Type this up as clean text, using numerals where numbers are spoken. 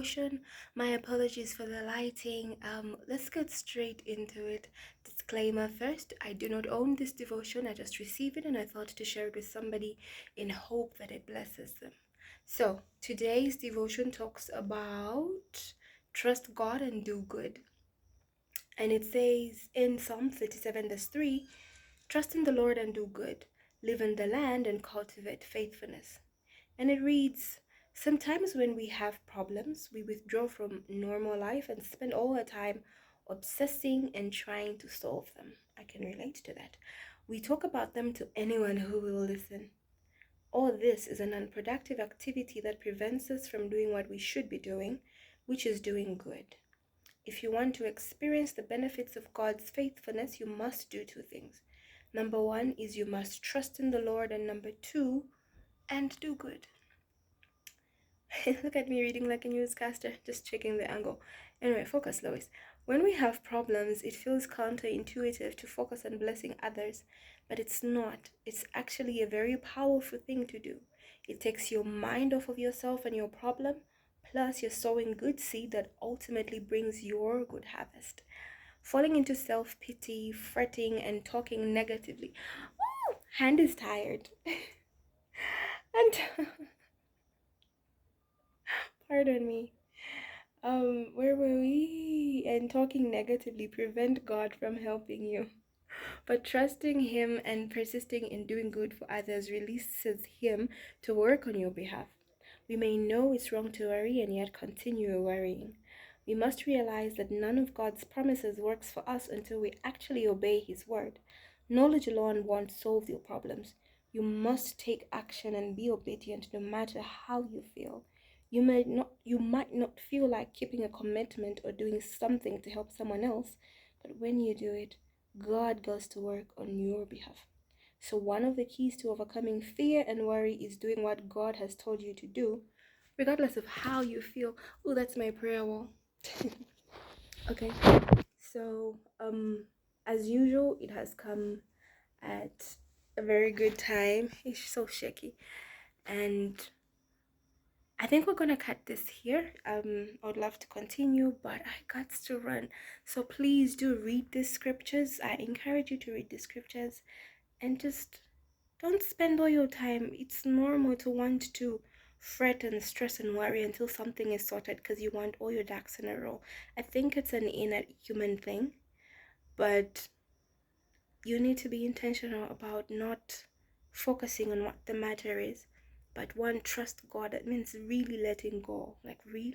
devotion. My apologies for the lighting. Let's get straight into it. Disclaimer first, I do not own this devotion. I just received it and I thought to share it with somebody in hope that it blesses them. So, today's devotion talks about trust God and do good. And it says in Psalm 37 verse 3, trust in the Lord and do good. Live in the land and cultivate faithfulness. And it reads, sometimes when we have problems, we withdraw from normal life and spend all our time obsessing and trying to solve them. I can relate to that. We talk about them to anyone who will listen. All this is an unproductive activity that prevents us from doing what we should be doing, which is doing good. If you want to experience the benefits of God's faithfulness, you must do two things. Number one is you must trust in the Lord, and number two, and do good. Look at me reading like a newscaster, just checking the angle. Anyway, focus, Lois. When we have problems, it feels counterintuitive to focus on blessing others, but it's not. It's actually a very powerful thing to do. It takes your mind off of yourself and your problem, plus you're sowing good seed that ultimately brings your good harvest. Falling into self-pity, fretting, and talking negatively. Ooh, hand is tired. And pardon me. Where were we? And talking negatively prevent God from helping you. But trusting Him and persisting in doing good for others releases Him to work on your behalf. We may know it's wrong to worry and yet continue worrying. We must realize that none of God's promises works for us until we actually obey His word. Knowledge alone won't solve your problems. You must take action and be obedient no matter how you feel. You might not feel like keeping a commitment or doing something to help someone else, but when you do it, God goes to work on your behalf. So one of the keys to overcoming fear and worry is doing what God has told you to do, regardless of how you feel. Oh, that's my prayer wall. Okay. So, as usual, it has come at a very good time. It's so shaky. And I think we're gonna cut this here. I would love to continue, but I got to run. So please do read the scriptures. I encourage you to read the scriptures and just don't spend all your time. It's normal to want to fret and stress and worry until something is sorted because you want all your ducks in a row. I think it's an innate human thing, but you need to be intentional about not focusing on what the matter is, but one, trust God. That means really letting go, like really